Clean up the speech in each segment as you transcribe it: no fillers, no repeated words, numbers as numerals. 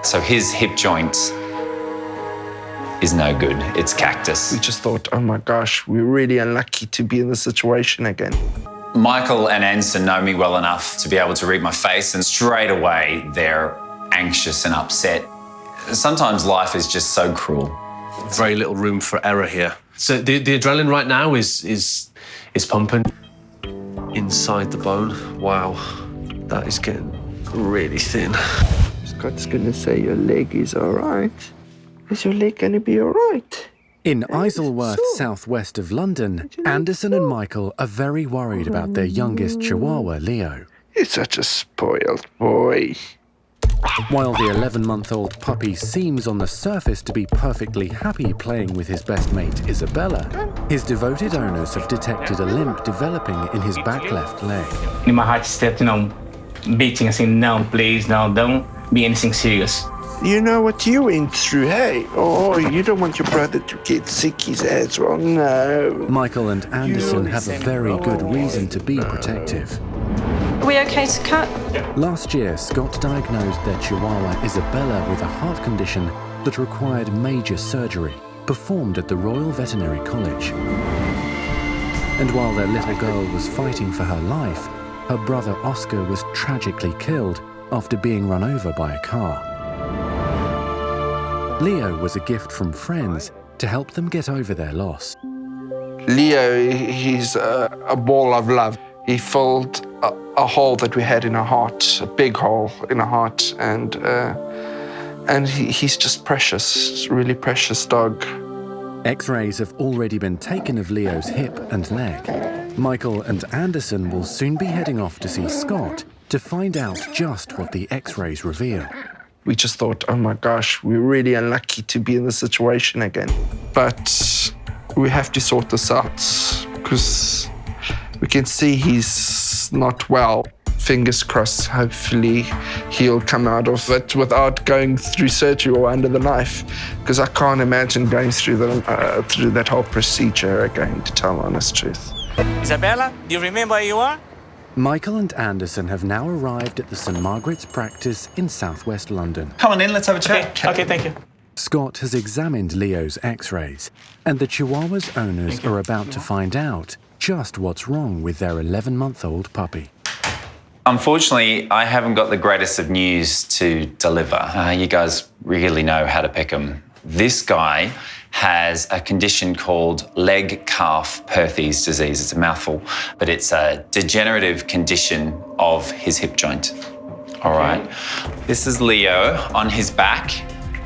So his hip joint is no good. It's cactus. We just thought, oh my gosh, we're really unlucky to be in this situation again. Michael and Anderson know me well enough to be able to read my face, and straight away they're anxious and upset. Sometimes life is just so cruel. Very little room for error here. So the adrenaline right now is pumping inside the bone. Wow, that is getting really thin. Scott's gonna say your leg is all right. Is your leg gonna be all right? In Isleworth, southwest of London, Anderson and Michael are very worried about their youngest Chihuahua, Leo. You're such a spoiled boy. While the 11-month-old puppy seems on the surface to be perfectly happy playing with his best mate, Isabella, his devoted owners have detected a limp developing in his back left leg. In my heart stepped, beating and saying, no, please, no, don't be anything serious. You know what you went through, hey? Oh, you don't want your brother to get sick, he says. Well, no. Michael and Anderson have a very good reason to be protective. Are we okay to cut? Last year, Scott diagnosed their Chihuahua Isabella with a heart condition that required major surgery, performed at the Royal Veterinary College. And while their little girl was fighting for her life, her brother Oscar was tragically killed after being run over by a car. Leo was a gift from friends to help them get over their loss. Leo, he's a ball of love. He filled a hole that we had in our heart, a big hole in our heart, and he's just precious, really precious dog. X-rays have already been taken of Leo's hip and leg. Michael and Anderson will soon be heading off to see Scott to find out just what the X-rays reveal. We just thought, oh my gosh, we're really unlucky to be in this situation again. But we have to sort this out because we can see he's not well. Fingers crossed, hopefully he'll come out of it without going through surgery or under the knife, because I can't imagine going through that whole procedure again, to tell the honest truth. Isabella, do you remember where you are? Michael and Anderson have now arrived at the St Margaret's practice in southwest London. Come on in, let's have a chat. Okay, thank you. Scott has examined Leo's X-rays, and the Chihuahua's owners are about to find out just what's wrong with their 11-month-old puppy. Unfortunately, I haven't got the greatest of news to deliver. You guys really know how to pick them. This guy has a condition called leg-calf-Perthes disease. It's a mouthful, but it's a degenerative condition of his hip joint. All right. This is Leo on his back.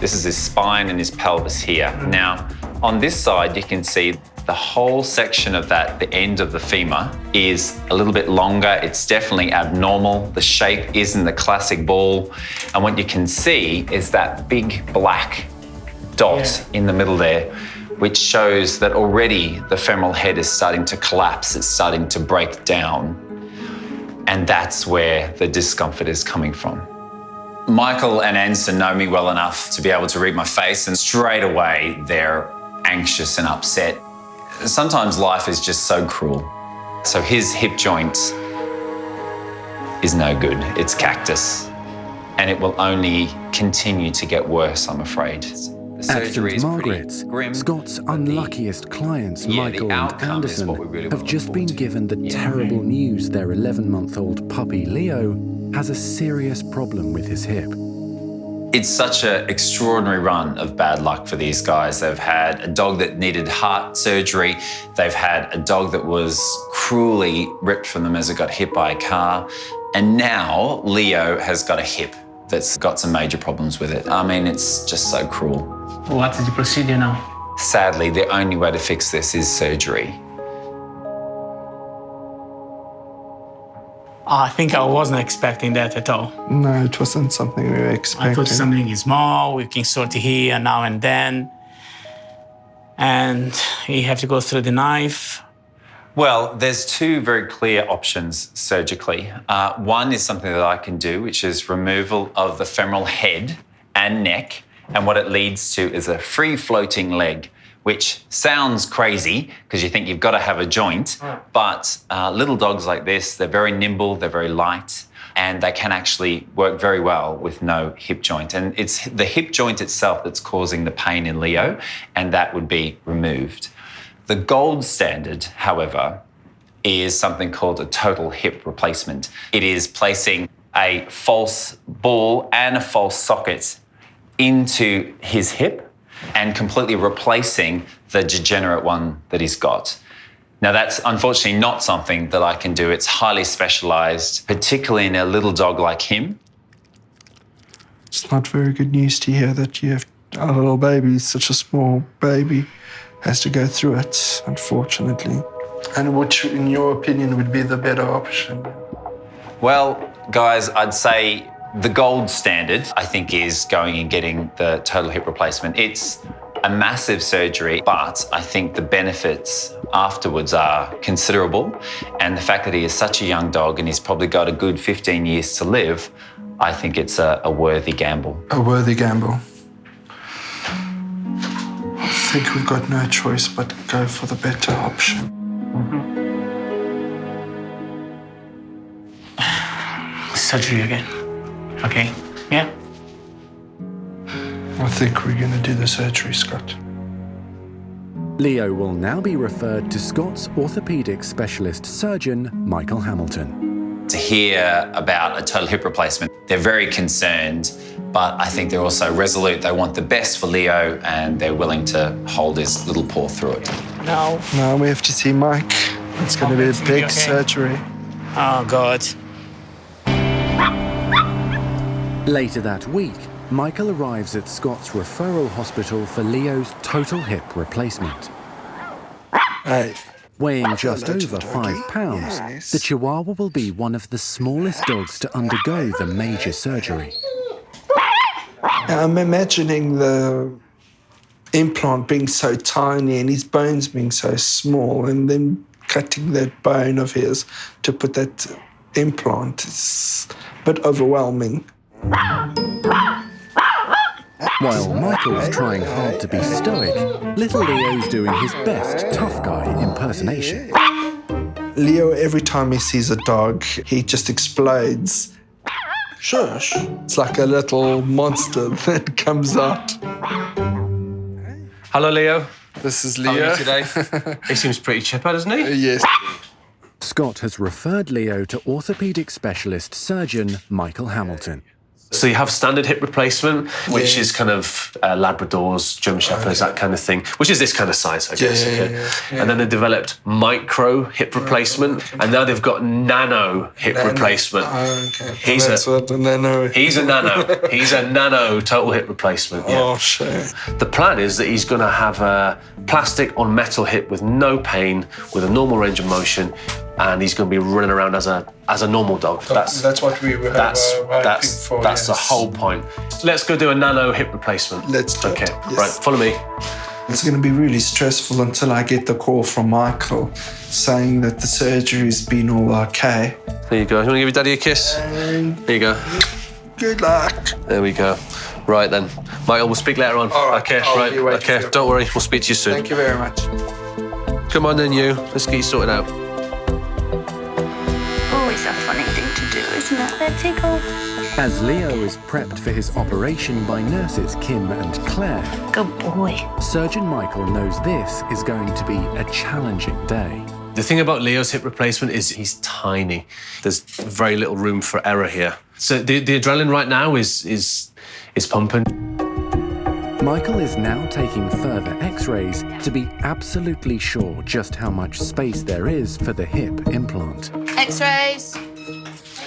This is his spine and his pelvis here. Now, on this side, you can see the whole section of that, the end of the femur, is a little bit longer. It's definitely abnormal. The shape isn't the classic ball. And what you can see is that big black dot in the middle there, which shows that already the femoral head is starting to collapse. It's starting to break down. And that's where the discomfort is coming from. Michael and Anderson know me well enough to be able to read my face, and straight away they're anxious and upset. Sometimes life is just so cruel. So his hip joint is no good. It's cactus. And it will only continue to get worse, I'm afraid. At St Margaret's, Scott's unluckiest clients, Michael and Anderson, have just been given the terrible news their 11-month-old puppy, Leo, has a serious problem with his hip. It's such an extraordinary run of bad luck for these guys. They've had a dog that needed heart surgery. They've had a dog that was cruelly ripped from them as it got hit by a car. And now Leo has got a hip that's got some major problems with it. I mean, it's just so cruel. What is the procedure now? Sadly, the only way to fix this is surgery. I think I wasn't expecting that at all. No, it wasn't something we were expecting. I thought something small, we can sort it here now and then. And you have to go through the knife. Well, there's two very clear options surgically. One is something that I can do, which is removal of the femoral head and neck. And what it leads to is a free-floating leg, which sounds crazy because you think you've got to have a joint. But little dogs like this, they're very nimble, they're very light. and they can actually work very well with no hip joint. And it's the hip joint itself that's causing the pain in Leo, and that would be removed. The gold standard, however, is something called a total hip replacement. It is placing a false ball and a false socket into his hip and completely replacing the degenerate one that he's got. Now, that's unfortunately not something that I can do. It's highly specialised, particularly in a little dog like him. It's not very good news to hear that you have a little baby, such a small baby, has to go through it, unfortunately. And which, in your opinion, would be the better option? Well, guys, I'd say the gold standard, I think, is going and getting the total hip replacement. It's a massive surgery, but I think the benefits afterwards are considerable. And the fact that he is such a young dog and he's probably got a good 15 years to live, I think it's a worthy gamble. A worthy gamble. I think we've got no choice but to go for the better option. Surgery again. Okay, yeah. I think we're going to do the surgery, Scott. Leo will now be referred to Scott's orthopaedic specialist surgeon, Michael Hamilton. To hear about a total hip replacement, they're very concerned, but I think they're also resolute. They want the best for Leo and they're willing to hold his little paw through it. No. Now we have to see Mike. It's going to be a big okay. surgery. Oh, God. Later that week, Michael arrives at Scott's referral hospital for Leo's total hip replacement. Hey. Weighing just Hello, over doggy. 5 pounds, Yes. the Chihuahua will be one of the smallest dogs to undergo the major surgery. I'm imagining the implant being so tiny and his bones being so small, and then cutting that bone of his to put that implant is a bit overwhelming. While Michael's trying hard to be stoic, little Leo's doing his best tough guy impersonation. Leo, every time he sees a dog, he just explodes. Shush. It's like a little monster that comes out. Hello, Leo. This is How are Leo. you today? He seems pretty chipper, doesn't he? Yes. Scott has referred Leo to orthopaedic specialist surgeon Michael Hamilton. So you have standard hip replacement, which is kind of Labradors, German Shepherds, that kind of thing, which is this kind of size, I guess. Yeah. And then they developed micro hip replacement, and now they've got nano hip replacement. Okay. He's That's a- what the nano. He's a nano. He's a nano total hip replacement. Yeah. Oh, shit. The plan is that he's going to have a plastic on metal hip with no pain, with a normal range of motion, and he's going to be running around as a normal dog. That's what we were That's for. that's the whole point. Let's go do a nano hip replacement. Let's do Okay, it, yes. right, follow me. It's going to be really stressful until I get the call from Michael saying that the surgery's been all okay. There you go. You want to give your daddy a kiss? And There you go. good luck. There we go. Right then. Michael, we'll speak later on. All right, Okay, I'll right. be waiting Okay, for you. don't worry. We'll speak to you soon. Thank you very much. Come on then, you. Let's get you sorted out. Always a funny thing to do, isn't it? That tickle. As Leo is prepped for his operation by nurses Kim and Claire, Good boy. Surgeon Michael knows this is going to be a challenging day. The thing about Leo's hip replacement is he's tiny. There's very little room for error here. So the adrenaline right now is pumping. Michael is now taking further x-rays to be absolutely sure just how much space there is for the hip implant. X-rays.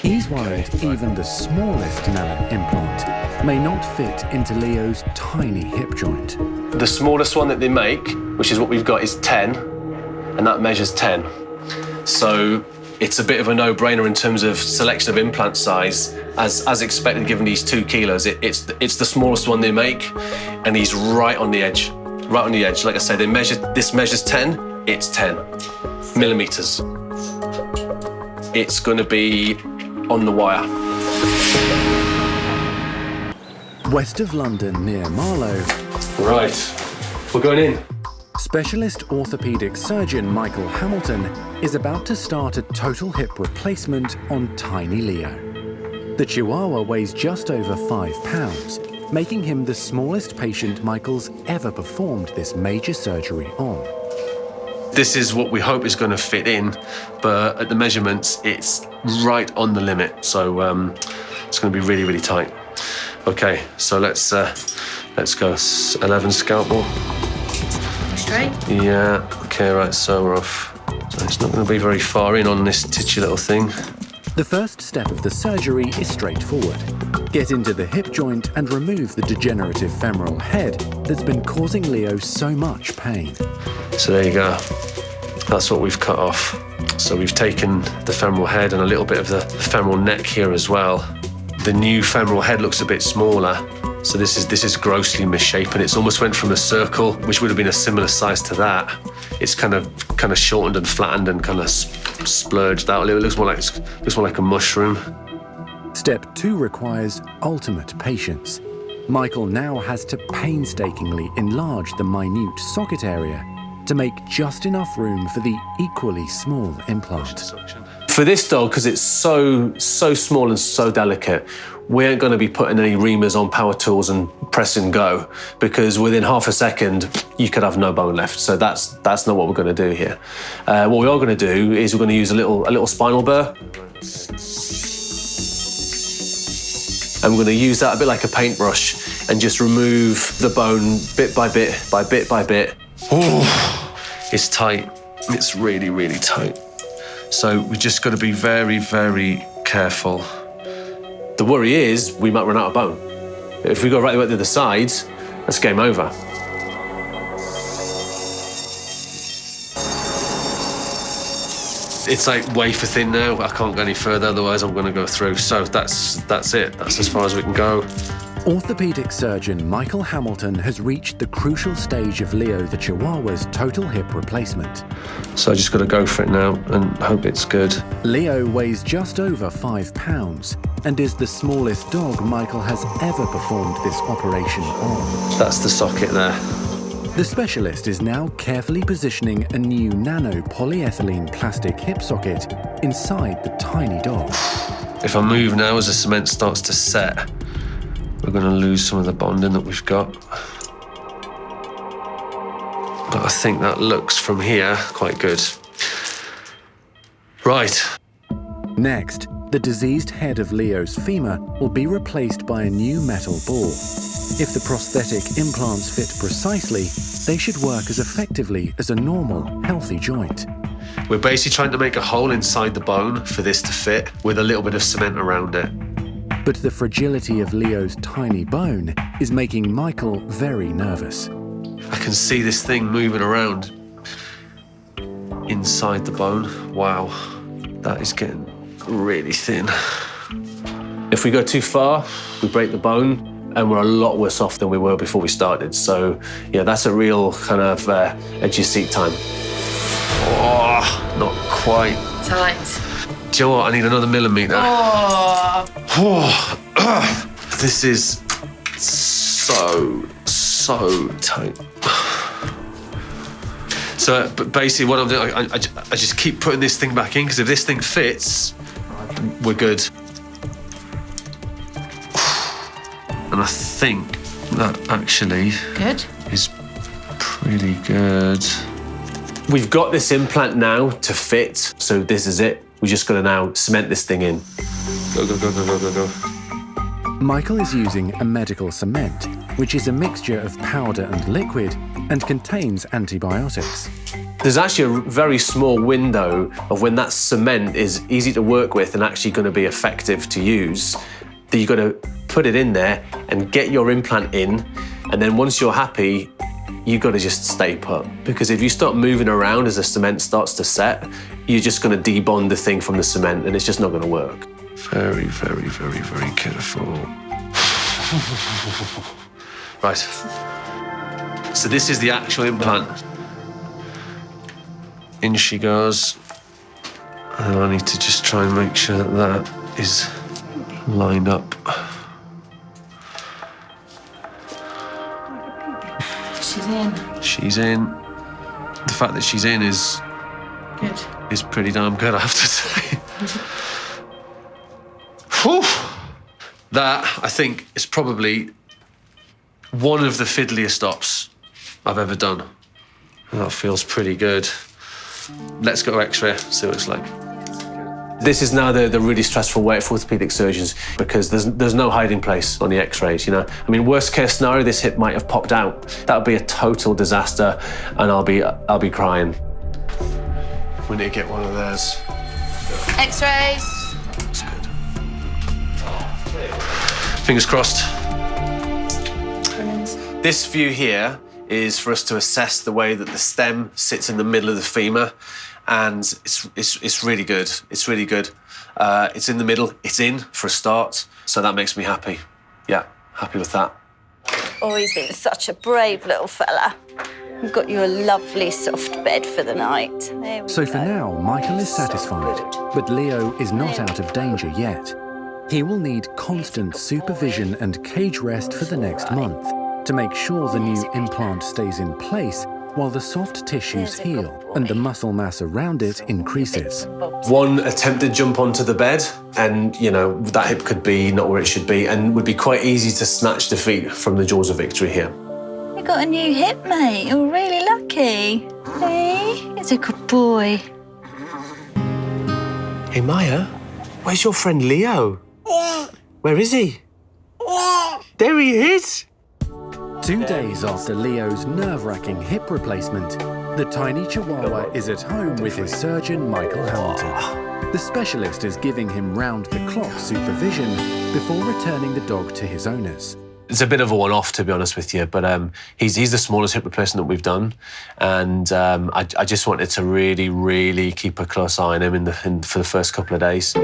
He's worried even the smallest nano implant may not fit into Leo's tiny hip joint. The smallest one that they make, which is what we've got, is 10, and that measures 10. So it's a bit of a no-brainer in terms of selection of implant size. As expected, given these 2 kilos, it's the smallest one they make, and he's right on the edge. Right on the edge. Like I said, this measures 10, it's 10 millimeters. It's going to be on the wire. West of London, near Marlow, Right, we're going in. specialist orthopaedic surgeon Michael Hamilton is about to start a total hip replacement on tiny Leo. The Chihuahua weighs just over 5 pounds, making him the smallest patient Michael's ever performed this major surgery on. This is what we hope is going to fit in, but at the measurements, it's right on the limit. So it's going to be really, really tight. Okay, so let's go. 11 scalpel. Straight? Yeah. Okay, right. So we're off. So it's not going to be very far in on this titchy little thing. The first step of the surgery is straightforward. Get into the hip joint and remove the degenerative femoral head that's been causing Leo so much pain. So there you go. That's what we've cut off. So we've taken the femoral head and a little bit of the femoral neck here as well. The new femoral head looks a bit smaller. So this is grossly misshapen. It's almost went from a circle, which would have been a similar size to that. It's kind of shortened and flattened and kind of splurged out. It looks more like a mushroom. Step 2 requires ultimate patience. Michael now has to painstakingly enlarge the minute socket area to make just enough room for the equally small implant. For this dog, because it's so small and so delicate, we ain't going to be putting any reamers on power tools and press and go, because within half a second you could have no bone left. So that's not what we're going to do here. What we are going to do is we're going to use a little spinal burr, and we're going to use that a bit like a paintbrush and just remove the bone bit by bit by bit by bit. Oh, it's tight. It's really, really tight. So we just got to be very, very careful. The worry is we might run out of bone. If we go right the way to the other side, that's game over. It's like wafer thin now. I can't go any further, otherwise I'm going to go through. So that's it. That's as far as we can go. Orthopedic surgeon Michael Hamilton has reached the crucial stage of Leo the Chihuahua's total hip replacement. So I just got to go for it now and hope it's good. Leo weighs just over 5 pounds and is the smallest dog Michael has ever performed this operation on. That's the socket there. The specialist is now carefully positioning a new nano polyethylene plastic hip socket inside the tiny dog. If I move now as the cement starts to set, we're going to lose some of the bonding that we've got. But I think that looks from here quite good. Right. Next, the diseased head of Leo's femur will be replaced by a new metal ball. If the prosthetic implants fit precisely, they should work as effectively as a normal, healthy joint. We're basically trying to make a hole inside the bone for this to fit with a little bit of cement around it. But the fragility of Leo's tiny bone is making Michael very nervous. I can see this thing moving around inside the bone. Wow, that is getting really thin. If we go too far, we break the bone and we're a lot worse off than we were before we started. So yeah, that's a real kind of edge your seat time. Oh, not quite. Tight. Do you know what? I need another millimetre. Oh. This is so tight. So, but basically what I'm doing, I just keep putting this thing back in, because if this thing fits, we're good. And I think that actually Good. is pretty good. We've got this implant now to fit, so this is it. We just got to now cement this thing in. Go, go, go, go, go, go, go. Michael is using a medical cement, which is a mixture of powder and liquid and contains antibiotics. There's actually a very small window of when that cement is easy to work with and actually going to be effective to use, that you've got to put it in there and get your implant in, and then once you're happy, you've got to just stay put. Because if you start moving around as the cement starts to set, you're just going to debond the thing from the cement and it's just not going to work. Very, very, very, very careful. Right. So this is the actual implant. In she goes. And I need to just try and make sure that that is lined up. She's in. She's in. The fact that she's in is Good. pretty damn good, I have to say. Whew. That, I think, is probably one of the fiddliest stops I've ever done. And that feels pretty good. Let's go X-ray, see what it's like. This is now the really stressful way for orthopedic surgeons because there's no hiding place on the X-rays, you know. I mean, worst case scenario, this hip might have popped out. That would be a total disaster, and I'll be crying. We need to get one of those. X-rays. That's good. Fingers crossed. This view here is for us to assess the way that the stem sits in the middle of the femur, and it's really good. It's really good. It's in the middle. It's in for a start, so that makes me happy. Yeah, happy with that. Oh, he's been such a brave little fella. We've got you a lovely soft bed for the night. There we So go. for now, Michael is satisfied, but Leo is not out of danger yet. He will need constant supervision and cage rest for the next month to make sure the new implant stays in place while the soft tissues heal and the muscle mass around it increases. One attempted jump onto the bed, and you know that hip could be not where it should be, and would be quite easy to snatch defeat from the jaws of victory here. You got a new hip, mate. You're really lucky. Hey, he's a good boy. Hey Maya, where's your friend Leo? Where is he? There he is. 2 days after Leo's nerve-wracking hip replacement, the tiny Chihuahua is at home with his surgeon, Michael Hamilton. The specialist is giving him round-the-clock supervision before returning the dog to his owners. It's a bit of a one-off, to be honest with you, but he's the smallest hip replacement that we've done, and I just wanted to really keep a close eye on him for the first couple of days.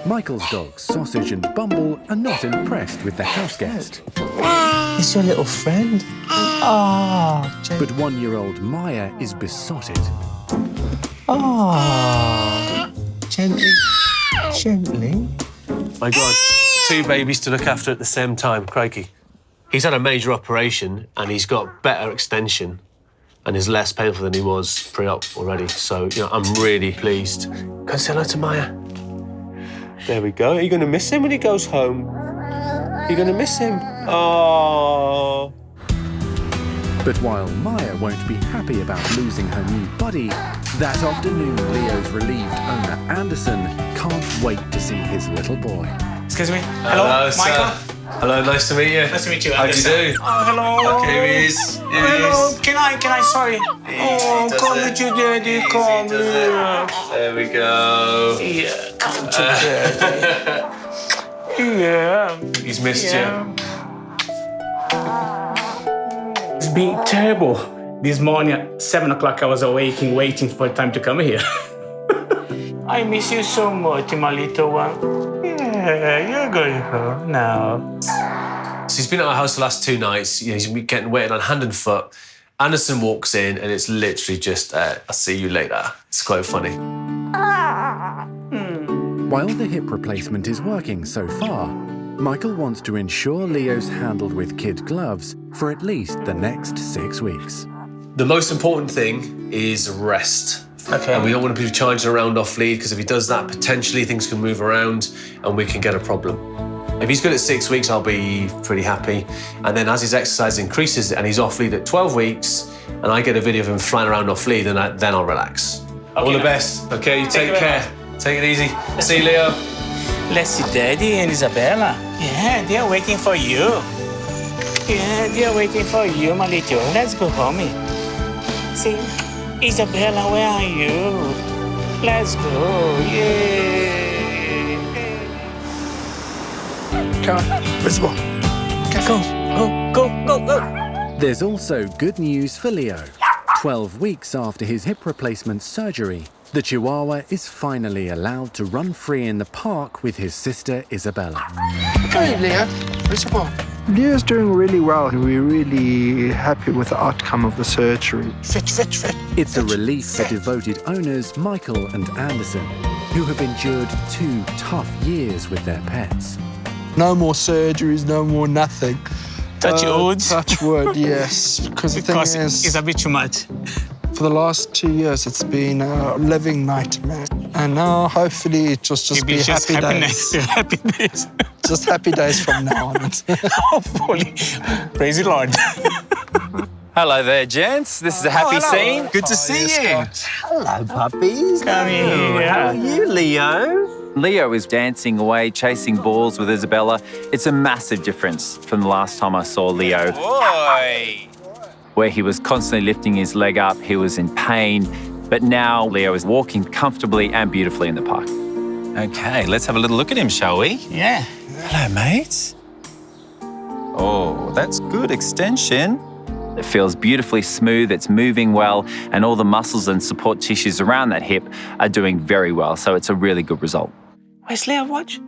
Michael's dogs, Sausage and Bumble, are not impressed with the house guest. It's your little friend. Oh, But 1-year-old Maya is besotted. oh, gently, gently. My God, 2 babies to look after at the same time, crikey. He's had a major operation and he's got better extension and is less painful than he was pre-op already. So, you know, I'm really pleased. Go say hello to Maya. There we go. Are you going to miss him when he goes home? You're going to miss him? Oh. But while Maya won't be happy about losing her new buddy, that afternoon Leo's relieved owner Anderson can't wait to see his little boy. Excuse me. Hello, Michael. Sir. Hello, nice to meet you. Nice to meet you. How do you do? Oh, hello. Okay, here he is. Here he Hello. is. Can I? Sorry. Oh, does come it. with your daddy. Come Does it. There we go. Yeah, come to daddy. Yeah. He's missed you. It's been terrible. This morning at 7 o'clock, I was awaking, waiting for time to come here. I miss you so much, my little one. Yeah, you're going home now. So he's been at our house the last 2 nights. You know, he's been getting waited on hand and foot. Anderson walks in and it's literally just, I'll see you later. It's quite funny. While the hip replacement is working so far, Michael wants to ensure Leo's handled with kid gloves for at least the next 6 weeks. The most important thing is rest. Okay. And we don't want to be charging around off lead because if he does that, potentially things can move around and we can get a problem. If he's good at 6 weeks, I'll be pretty happy. And then as his exercise increases and he's off lead at 12 weeks and I get a video of him flying around off lead, then I'll relax. Okay, All the now. best. Okay, you take you very care. Take it easy. See you, Leo. Let's see Daddy and Isabella. Yeah, they are waiting for you. Yeah, they are waiting for you, my little. Let's go home. See, Isabella, where are you? Let's go. Yay. Come on, visible. Go. There's also good news for Leo. 12 weeks after his hip replacement surgery, the Chihuahua is finally allowed to run free in the park with his sister Isabella. Hey, Leo. Visible. Leo's doing really well. We're really happy with the outcome of the surgery. Fit. It's a relief for devoted owners Michael and Anderson, who have endured 2 tough years with their pets. No more surgeries, no more nothing. Touch wood. Touch wood, yes. Because the thing Because is, it's a bit too much. for the last 2 years, it's been a living nightmare. And now, hopefully, it just Maybe be it's just happy happiness. days. Happy days. Just happy days from now on. Hopefully. Praise the Lord. Hello there, gents. This is a happy scene. Good to see you. Hello, puppies. Come here. How are you, Leo? Leo is dancing away, chasing balls with Isabella. It's a massive difference from the last time I saw Leo. Boy! Where he was constantly lifting his leg up, he was in pain. But now Leo is walking comfortably and beautifully in the park. Okay, let's have a little look at him, shall we? Yeah. Hello, mate. Oh, that's good extension. It feels beautifully smooth, it's moving well, and all the muscles and support tissues around that hip are doing very well, so it's a really good result. Where's Leo? Watch.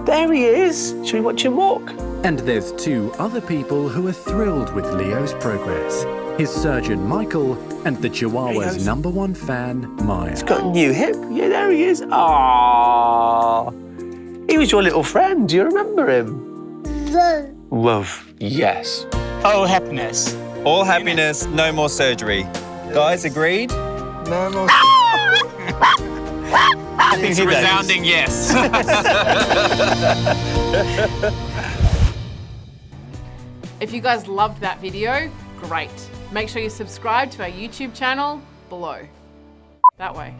There he is. Should we watch him walk? And there's two other people who are thrilled with Leo's progress. His surgeon, Michael, and the Chihuahua's #1 fan, Maya. He's got a new hip. Yeah, there he is. Aww. He was your little friend. Do you remember him? Love. Yes. Oh, happiness. All happiness, no more surgery. Guys, agreed? No more. It's a resounding yes. If you guys loved that video, great. Make sure you subscribe to our YouTube channel below. That way.